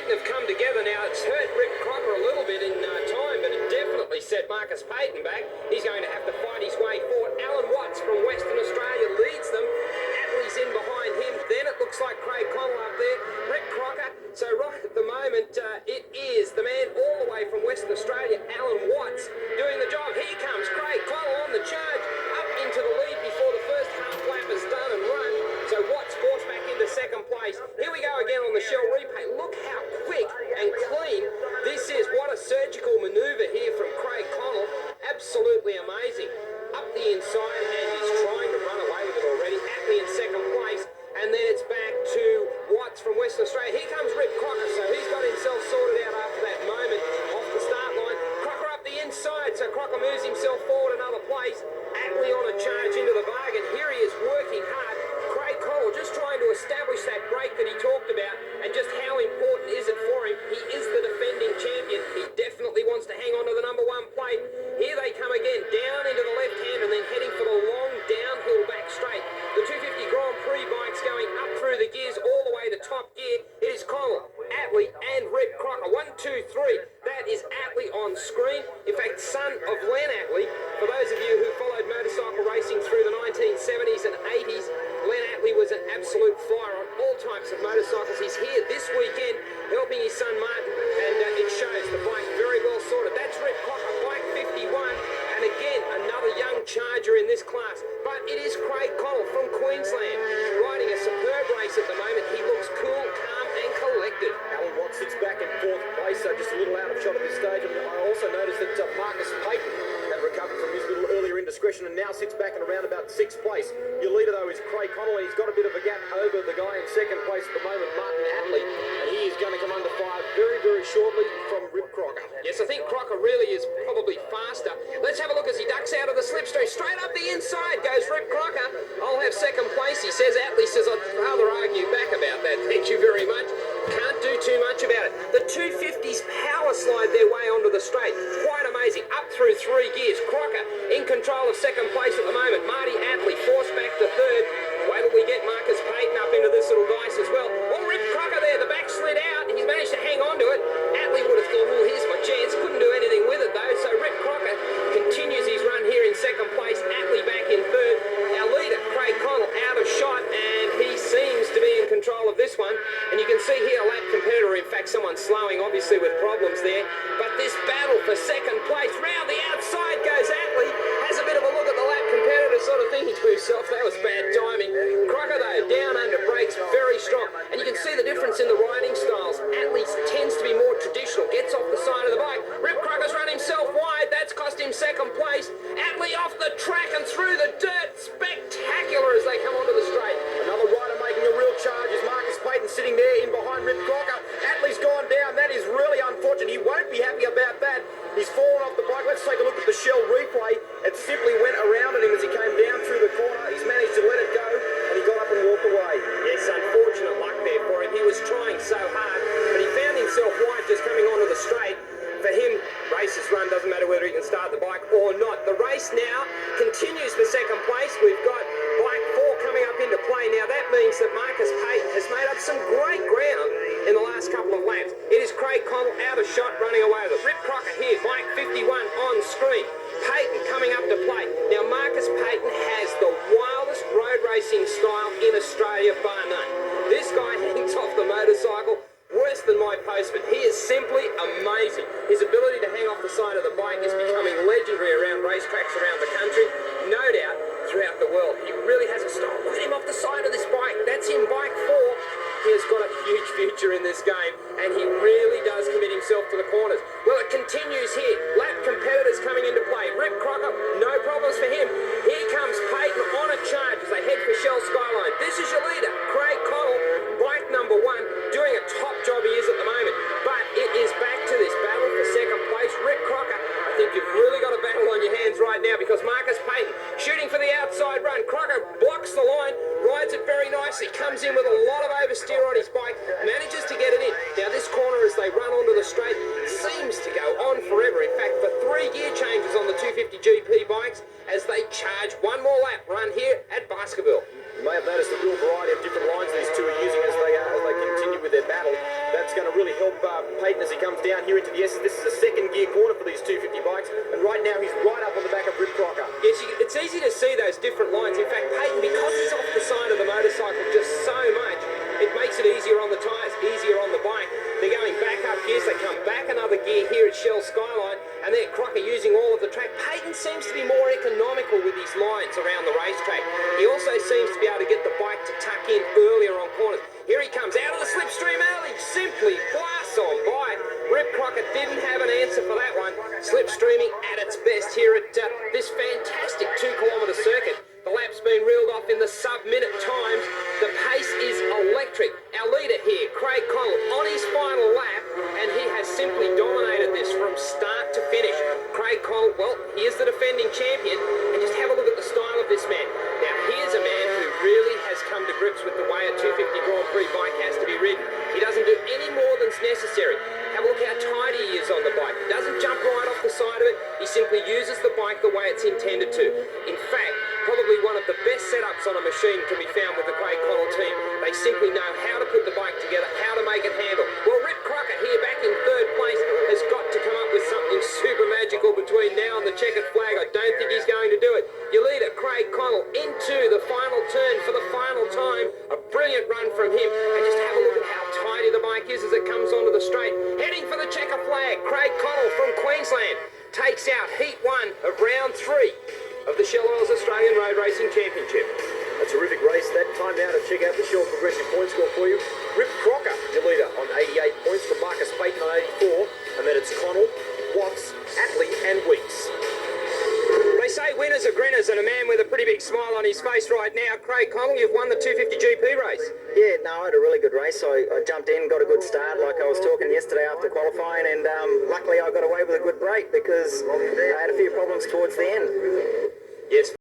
Payton have come together now. It's hurt Rick Crocker a little bit in time, but it definitely set Marcus Payton back. He's going to have to fight his way forward. Alan Watts from Western Australia leads them. Attlee's in behind him. Then it looks like Craig Connell up there. Rick Crocker. So right at the moment, it is the man all the way from Western Australia, Alan Watts, doing the job. Here comes Craig Connell on the charge, up into the lead before the first half lap is done and run. So Watts forced back into second place. Here we go again on the Shell replay. Look how quick and clean this is. What a surgical manoeuvre here from Craig Connell. Absolutely amazing. Up the inside, and he's trying to run away with it already. Attlee in second place. And then it's back to Watts from Western Australia. Here comes Rick Crocker, so he's got himself sorted out after that moment off the start line. Crocker up the inside, so Crocker moves himself forward another place. Attlee on a charge into the bargain. Here he is working hard. Craig Connell just trying to establish that break that he talked about and just how important is it for him. He is the defending champion. He definitely wants to hang on to the number one plate. Here they come again, down into the left hand and then heading for the long downhill back straight. The 250 Grand Prix bikes going up through the gears all the way to top gear. It is Connell, Attlee and Rick Crocker. 1, 2, 3. That is Attlee on screen. In fact, son of Len Attlee. For those of you who followed motorcycle racing through the 1970s and 80s, Len Attlee was an absolute flyer on all types of motorcycles. He's here this weekend helping his son Martin, and it shows the bike very well sorted. That's Rick Crocker, bike 51, and again, another young charger in this class. But it is Craig Connell from Queensland, riding a superb race at the moment. He looks cool, calm, and collected. Alan Watts sits back in fourth place, so just a little out of shot at this stage. And I also noticed that Marcus Payton had recovered from his little earlier indiscretion and now sits back in around about sixth place. Your leader, though, is Craig Connell. He's got a bit of a gap over the guy in second place at the moment, Martin Attlee, and he is going to come under fire very, very shortly from Rick Crocker. Yes, I think Crocker really is probably faster. Let's have a look as he ducks out of the slipstream. Straight up the inside goes Rick Crocker. I'll have second place, he says. Attlee says, I'd rather argue back about that. Thank you very much. Can't do too much about it. The 250s power slide their way onto the straight. Quite amazing. Up through three gears. Crocker in control of second place at the moment. Marty Attlee forced back to third. Wait till we get Marcus Payton up into this little dice as well. Oh, Rick Crocker there. The back slid out. He's managed to hang on to it. Attlee would have thought, oh, here's my chance. Couldn't do anything with it, though. So Rick Crocker continues his run here in second place. Attlee back in third. Our leader, Craig Connell, out of shot, and he seems to be in control of this one. And you can see here a lap competitor, in fact, someone slowing, obviously, with problems there. But this battle for second place, round the outside goes Attlee. Has a bit of a look at the lap competitor, sort of thinking to himself, that was bad timing. Crocker, though, down under brakes, very strong. And you can see the difference in the riding styles. Attlee tends to be more traditional, gets off the side of the bike. Rip Crocker's run himself wide, that's cost him second place. Attlee off the track and through the dirt. Spectacular as they come onto the straight. Another rider making a real charge is Marcus Payton sitting there in behind Rip Crocker. Attlee's gone down. That is really unfortunate. He won't be happy about that. He's fallen off the bike. Let's take a look at the Shell replay. It simply went around at him as he came down through the corner. He's managed to let it go, and he got up and walked away. Yes, unfortunate luck there for him. He was trying so hard, but he found himself wide just coming onto the straight. For him, races run, doesn't matter whether he can start the bike or not. The race now continues for second place. We've got bike 4 coming up into play. Now that means that Marcus Payton has made up some great ground in the last couple of laps. It is Craig Connell out of shot running away with it. Rip Crocker here, bike 51 on screen. Payton coming up to play. Now Marcus Payton has the wildest road racing style in Australia, bar none. This guy hangs off the motorcycle worse than my postman. He is simply amazing. His ability to hang off the side of the bike is becoming legendary around racetracks around the country, no doubt throughout the world. He really has a style. Look at him off the side of this bike. That's in bike 4. He has got a huge future in this game, and he really does commit himself to the corners. Well, it continues here. Lap competitors coming into play. Rip Crocker, no problems for him. Here comes Payton on a charge as they head for Shell Skyline. This is your leader, Craig Connell, bike number 1, doing a top job he is at the moment. But it is back to this battle for second place. Rick Crocker, I think you've really got a battle on your hands right now because Marcus Payton shooting for the outside run. Crocker blocks the line, rides it very nicely, comes in with a lot of oversteer on his bike, manages to get it in. Now this corner as they run onto the straight seems to go on forever. In fact, for 3 gear changes on the 250 GP bikes as they charge one more lap run here at Baskerville. You may have noticed the real variety of different lines these two are using as they continue with their battle. That's going to really help Peyton as he comes down here into the S's. This is a second gear corner for these 250 bikes, and right now he's right up on the back of Rip Crocker. Yes, it's easy to see those different lines. In fact, Peyton, because he's off the side of the motorcycle just so much, it makes it easier on the tyres, easier on the bike. They're going back up gears, they come back another gear here at Shell Skyline, and then Crocker using all of the track. Peyton seems to be more economical with his lines around the racetrack. He also seems to be able to get the bike to tuck in earlier on corners. Here he comes out of the slipstream alley, simply blasts on by. Rip Crocker didn't have an answer for that one. Slipstreaming at its best here at this fantastic 2-kilometre circuit. The lap's been reeled off in the sub-minute times. The pace is electric. Our leader here, Craig Connell, on his final lap, and he has simply dominated this from start to finish. Craig Connell, well, he is the defending champion, and just have a look at the style of this man. Now, here's a man who really has come to grips with the way a 250 Grand Prix bike has to be ridden. He doesn't do any more than's necessary. Have a look how tidy he is on the bike. He doesn't jump right off the side of it. He simply uses the bike the way it's intended to. In fact, probably one of the best setups on a machine can be found with the Craig Connell team. They simply know how to put the bike together, how to make it handle. Well, Rip Crocker here back in third place has got to come up with something super magical between now and the checkered flag. I don't think he's going to do it. Your leader, Craig Connell, into the final turn for the final time. A brilliant run from him. And just have a look at how tidy the bike is as it comes onto the straight. Heading for the checker flag, Craig Connell from Queensland takes out heat 1 of round 3 of the Shell Oils Australian Road Racing Championship. A terrific race that time. Now to check out the Shell Progressive point score for you. Rip Crocker, your leader, on 88 points, from Marcus Peyton on 84, and then it's Connell, Watts, Attlee and Weeks. They say winners are grinners, and a man with a pretty big smile on his face right now, Craig Connell, you've won the 250 GP race. Yeah, no, I had a really good race. I jumped in, got a good start like I was talking yesterday after qualifying, and luckily I got away with a good break because I had a few problems towards the end. Yes.